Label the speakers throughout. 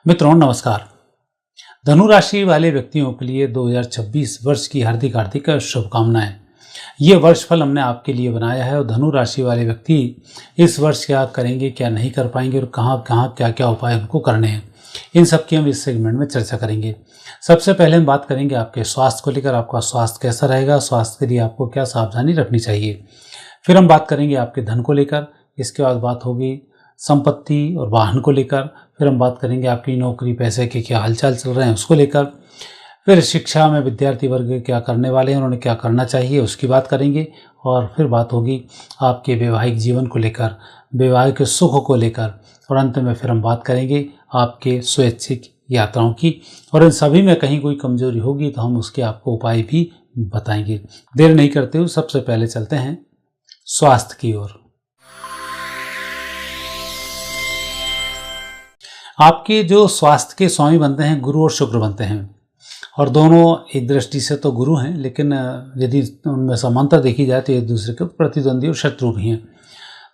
Speaker 1: मित्रों नमस्कार। धनु राशि वाले व्यक्तियों के लिए 2026 वर्ष की हार्दिक हार्दिक शुभकामनाएं। ये वर्ष फल हमने आपके लिए बनाया है और धनु राशि वाले व्यक्ति इस वर्ष क्या करेंगे, क्या नहीं कर पाएंगे और कहाँ कहाँ क्या क्या उपाय उनको करने हैं, इन सब की हम इस सेगमेंट में चर्चा करेंगे। सबसे पहले हम बात करेंगे आपके स्वास्थ्य को लेकर, आपका स्वास्थ्य कैसा रहेगा, स्वास्थ्य के लिए आपको क्या सावधानी रखनी चाहिए। फिर हम बात करेंगे आपके धन को लेकर, इसके बाद बात होगी संपत्ति और वाहन को लेकर, फिर हम बात करेंगे आपकी नौकरी पैसे के क्या हालचाल चल रहे हैं उसको लेकर, फिर शिक्षा में विद्यार्थी वर्ग क्या करने वाले हैं, उन्होंने क्या करना चाहिए उसकी बात करेंगे, और फिर बात होगी आपके वैवाहिक जीवन को लेकर, वैवाहिक सुख को लेकर, और अंत में फिर हम बात करेंगे आपके स्वैच्छिक यात्राओं की। और इन सभी में कहीं कोई कमजोरी होगी तो हम उसके आपको उपाय भी बताएंगे। देर नहीं करते हुए सबसे पहले चलते हैं स्वास्थ्य की ओर। आपके जो स्वास्थ्य के स्वामी बनते हैं गुरु और शुक्र बनते हैं, और दोनों एक दृष्टि से तो गुरु हैं, लेकिन यदि उनमें समानता देखी जाए तो एक दूसरे के प्रतिद्वंदी और शत्रु भी हैं।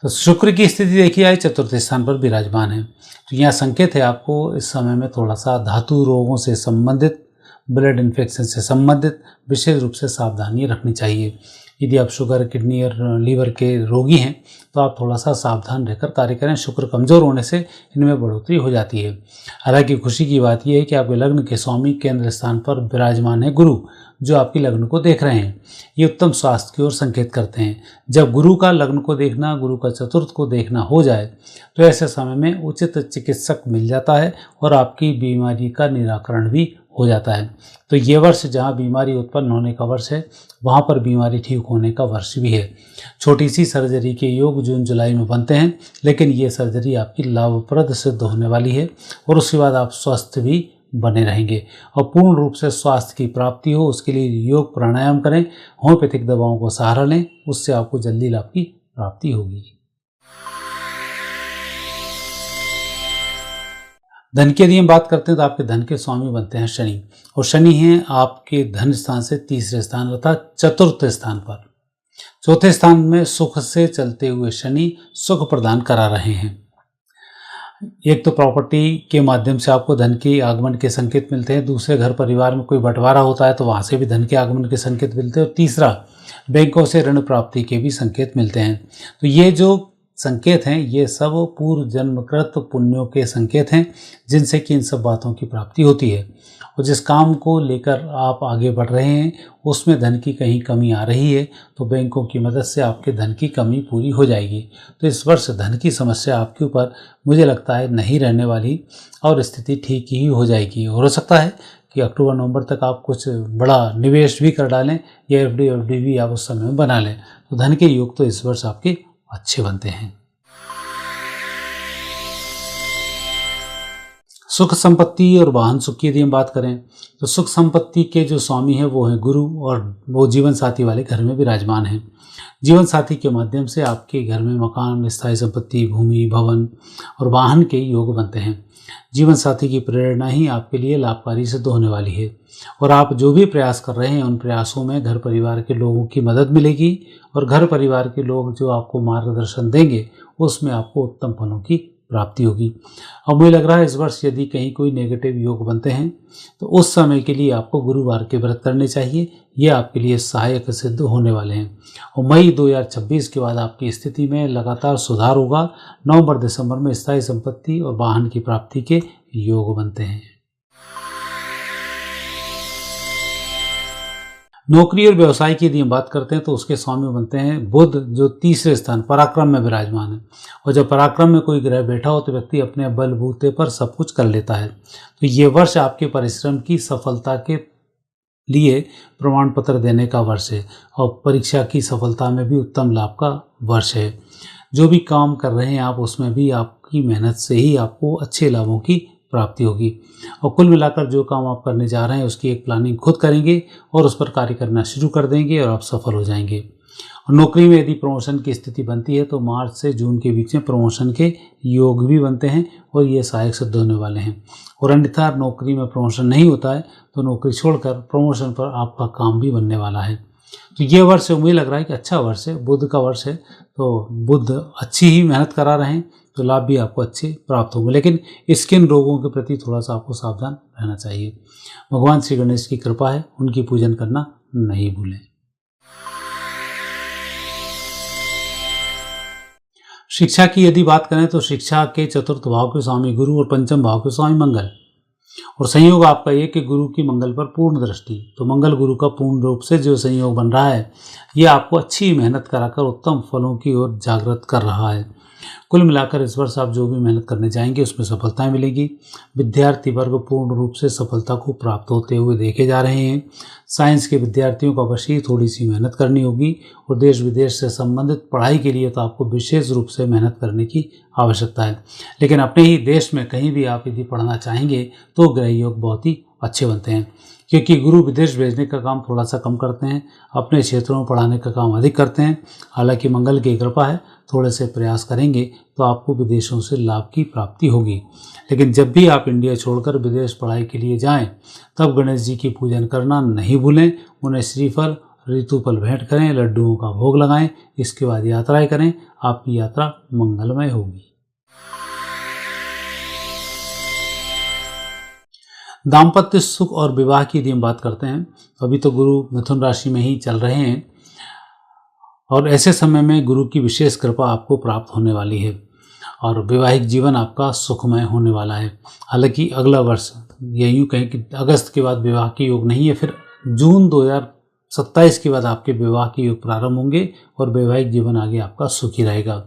Speaker 1: तो शुक्र की स्थिति देखी जाए चतुर्थ स्थान पर विराजमान है, तो यहाँ संकेत है आपको इस समय में थोड़ा सा धातु रोगों से संबंधित, ब्लड इन्फेक्शन से संबंधित विशेष रूप से सावधानी रखनी चाहिए। यदि आप शुगर, किडनी और लीवर के रोगी हैं तो आप थोड़ा सा सावधान रहकर कार्य करें। शुक्र कमज़ोर होने से इनमें बढ़ोतरी हो जाती है। हालांकि खुशी की बात यह है कि आपके लग्न के स्वामी केंद्र स्थान पर विराजमान है गुरु, जो आपकी लग्न को देख रहे हैं। ये उत्तम स्वास्थ्य की ओर संकेत करते हैं। जब गुरु का लग्न को देखना, गुरु का चतुर्थ को देखना हो जाए तो ऐसे समय में उचित चिकित्सक मिल जाता है और आपकी बीमारी का निराकरण भी हो जाता है। तो ये वर्ष जहाँ बीमारी उत्पन्न होने का वर्ष है, वहाँ पर बीमारी ठीक होने का वर्ष भी है। छोटी सी सर्जरी के योग जून जुलाई में बनते हैं, लेकिन ये सर्जरी आपकी लाभप्रद सिद्ध होने वाली है और उसके बाद आप स्वस्थ भी बने रहेंगे और पूर्ण रूप से स्वास्थ्य की प्राप्ति हो उसके लिए योग प्राणायाम करें, होम्योपैथिक दवाओं को सहारा लें, उससे आपको जल्दी लाभ की प्राप्ति होगी। धन की यदि हम बात करते हैं तो आपके धन के स्वामी बनते हैं शनि, और शनि हैं आपके धन स्थान से तीसरे स्थान अर्थात चतुर्थ स्थान पर। चौथे स्थान में सुख से चलते हुए शनि सुख प्रदान करा रहे हैं। एक तो प्रॉपर्टी के माध्यम से आपको धन के आगमन के संकेत मिलते हैं, दूसरे घर परिवार में कोई बंटवारा होता है तो वहाँ से भी धन के आगमन के संकेत मिलते हैं, और तीसरा बैंकों से ऋण प्राप्ति के भी संकेत मिलते हैं। तो ये जो संकेत हैं ये सब पूर्व जन्मकृत पुण्यों के संकेत हैं, जिनसे कि इन सब बातों की प्राप्ति होती है। और जिस काम को लेकर आप आगे बढ़ रहे हैं उसमें धन की कहीं कमी आ रही है तो बैंकों की मदद से आपके धन की कमी पूरी हो जाएगी। तो इस वर्ष धन की समस्या आपके ऊपर मुझे लगता है नहीं रहने वाली और स्थिति ठीक ही हो जाएगी। और हो सकता है कि अक्टूबर नवंबर तक आप कुछ बड़ा निवेश भी कर डालें या एफडी भी आप उस समय में बना लें। तो धन के योग तो इस वर्ष आपके अच्छे बनते हैं। सुख संपत्ति और वाहन सुख की यदि हम बात करें तो सुख संपत्ति के जो स्वामी हैं वो हैं गुरु, और वो जीवन साथी वाले घर में विराजमान हैं। जीवन साथी के माध्यम से आपके घर में मकान, स्थायी संपत्ति, भूमि, भवन और वाहन के योग बनते हैं। जीवन साथी की प्रेरणा ही आपके लिए लाभकारी सिद्ध होने वाली है, और आप जो भी प्रयास कर रहे हैं उन प्रयासों में घर परिवार के लोगों की मदद मिलेगी, और घर परिवार के लोग जो आपको मार्गदर्शन देंगे उसमें आपको उत्तम फलों की प्राप्ति होगी। अब मुझे लग रहा है इस वर्ष यदि कहीं कोई नेगेटिव योग बनते हैं तो उस समय के लिए आपको गुरुवार के व्रत करने चाहिए, ये आपके लिए सहायक सिद्ध होने वाले हैं। और मई 2026 के बाद आपकी स्थिति में लगातार सुधार होगा। नवंबर दिसंबर में स्थायी संपत्ति और वाहन की प्राप्ति के योग बनते हैं। नौकरी और व्यवसाय की यदि हम बात करते हैं तो उसके स्वामी बनते हैं बुध, जो तीसरे स्थान पराक्रम में विराजमान है। और जब पराक्रम में कोई ग्रह बैठा हो तो व्यक्ति अपने बलबूते पर सब कुछ कर लेता है। तो ये वर्ष आपके परिश्रम की सफलता के लिए प्रमाण पत्र देने का वर्ष है, और परीक्षा की सफलता में भी उत्तम लाभ का वर्ष है। जो भी काम कर रहे हैं आप उसमें भी आपकी मेहनत से ही आपको अच्छे लाभों की प्राप्ति होगी। और कुल मिलाकर जो काम आप करने जा रहे हैं उसकी एक प्लानिंग खुद करेंगे और उस पर कार्य करना शुरू कर देंगे और आप सफल हो जाएंगे। और नौकरी में यदि प्रमोशन की स्थिति बनती है तो मार्च से जून के बीच में प्रमोशन के योग भी बनते हैं और ये सहायक सिद्ध होने वाले हैं। और अन्यथा नौकरी में प्रमोशन नहीं होता है तो नौकरी छोड़कर प्रमोशन पर आपका काम भी बनने वाला है। तो ये वर्ष मुझे लग रहा है कि अच्छा वर्ष है, बुध का वर्ष है, तो बुध अच्छी ही मेहनत करा रहे हैं तो लाभ भी आपको अच्छे प्राप्त होंगे। लेकिन स्किन रोगों के प्रति थोड़ा सा आपको सावधान रहना चाहिए। भगवान श्री गणेश की कृपा है, उनकी पूजन करना नहीं भूलें। शिक्षा की यदि बात करें तो शिक्षा के चतुर्थ भाव के स्वामी गुरु और पंचम भाव के स्वामी मंगल, और संयोग आपका ये कि गुरु की मंगल पर पूर्ण दृष्टि, तो मंगल गुरु का पूर्ण रूप से जो संयोग बन रहा है ये आपको अच्छी मेहनत कराकर उत्तम फलों की ओर जागृत कर रहा है। कुल मिलाकर इस वर्ष आप जो भी मेहनत करने जाएंगे उसमें सफलता मिलेगी। विद्यार्थी वर्ग पूर्ण रूप से सफलता को प्राप्त होते हुए देखे जा रहे हैं। साइंस के विद्यार्थियों को अवश्य थोड़ी सी मेहनत करनी होगी, और देश विदेश से संबंधित पढ़ाई के लिए तो आपको विशेष रूप से मेहनत करने की आवश्यकता है। लेकिन अपने ही देश में कहीं भी आप यदि पढ़ना चाहेंगे तो ग्रह योग बहुत ही अच्छे बनते हैं, क्योंकि गुरु विदेश भेजने का काम थोड़ा सा कम करते हैं, अपने क्षेत्रों में पढ़ाने का काम अधिक करते हैं। हालांकि मंगल की कृपा है, थोड़े से प्रयास करेंगे तो आपको विदेशों से लाभ की प्राप्ति होगी। लेकिन जब भी आप इंडिया छोड़कर विदेश पढ़ाई के लिए जाएं तब गणेश जी की पूजन करना नहीं भूलें। उन्हें श्रीफल ऋतुफल भेंट करें, लड्डुओं का भोग लगाएं, इसके बाद यात्राएं करें। आपकी यात्रा मंगलमय होगी। दाम्पत्य सुख और विवाह की यदि हम बात करते हैं तो अभी तो गुरु मिथुन राशि में ही चल रहे हैं, और ऐसे समय में गुरु की विशेष कृपा आपको प्राप्त होने वाली है और वैवाहिक जीवन आपका सुखमय होने वाला है। हालांकि अगला वर्ष ये यूँ कहें कि अगस्त के बाद विवाह के योग नहीं है, फिर जून 2027 के बाद आपके विवाह के योग प्रारंभ होंगे और वैवाहिक जीवन आगे आपका सुखी रहेगा।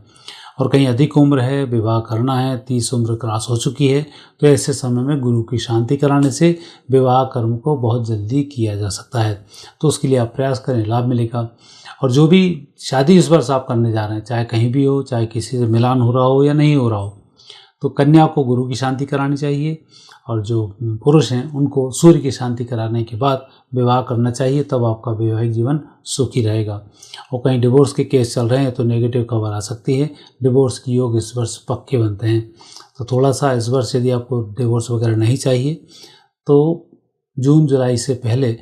Speaker 1: और कहीं अधिक उम्र है, विवाह करना है, 30 उम्र क्रॉस हो चुकी है, तो ऐसे समय में गुरु की शांति कराने से विवाह कर्म को बहुत जल्दी किया जा सकता है। तो उसके लिए आप प्रयास करें, लाभ मिलेगा। और जो भी शादी इस वर्ष आप करने जा रहे हैं, चाहे कहीं भी हो, चाहे किसी से मिलान हो रहा हो या नहीं हो रहा हो, तो कन्या को गुरु की शांति करानी चाहिए, और जो पुरुष हैं उनको सूर्य की शांति कराने के बाद विवाह करना चाहिए, तब आपका वैवाहिक जीवन सुखी रहेगा। और कहीं डिवोर्स के केस चल रहे हैं तो नेगेटिव खबर आ सकती है। डिवोर्स की योग इस वर्ष पक्के बनते हैं, तो थोड़ा सा इस वर्ष यदि आपको डिवोर्स वगैरह नहीं चाहिए तो जून जुलाई से पहले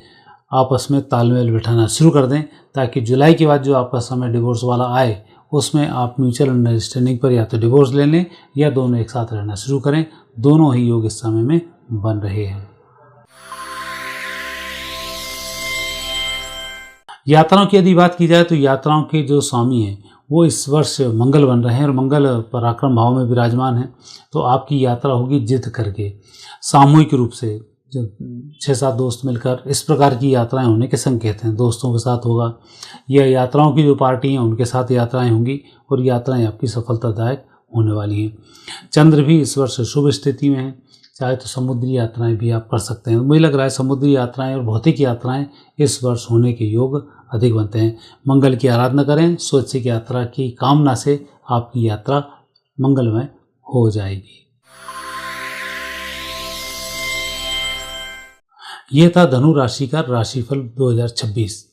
Speaker 1: आपस में तालमेल बिठाना शुरू कर दें, ताकि जुलाई के बाद जो आपका समय डिवोर्स वाला आए उसमें आप म्यूचुअल अंडरस्टैंडिंग पर या तो डिवोर्स ले लें या दोनों एक साथ रहना शुरू करें। दोनों ही योग इस समय में बन रहे हैं। यात्राओं की यदि बात की जाए तो यात्राओं के जो स्वामी हैं वो इस वर्ष मंगल बन रहे हैं, और मंगल पराक्रम भाव में विराजमान है। तो आपकी यात्रा होगी जिद करके, सामूहिक रूप से, जो 6-7 दोस्त मिलकर, इस प्रकार की यात्राएं होने के संकेत हैं। दोस्तों के साथ होगा या यात्राओं की जो पार्टी हैं उनके साथ यात्राएं होंगी, और यात्राएं आपकी सफलतादायक होने वाली हैं। चंद्र भी इस वर्ष शुभ स्थिति में है, चाहे तो समुद्री यात्राएं भी आप कर सकते हैं। मुझे लग रहा है समुद्री यात्राएं और भौतिक यात्राएं इस वर्ष होने के योग अधिक बनते हैं। मंगल की आराधना करें, स्वैच्छिक यात्रा की कामना से आपकी यात्रा मंगलमय हो जाएगी। ये था धनु राशि का राशिफल 2026।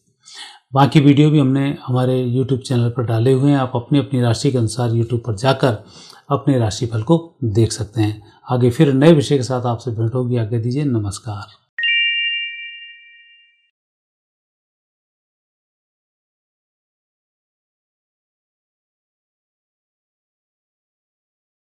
Speaker 1: बाकी वीडियो भी हमने हमारे YouTube चैनल पर डाले हुए हैं, आप अपनी अपनी राशि के अनुसार YouTube पर जाकर अपने राशिफल को देख सकते हैं। आगे फिर नए विषय के साथ आपसे भेंट होगी। आगे दीजिए, नमस्कार।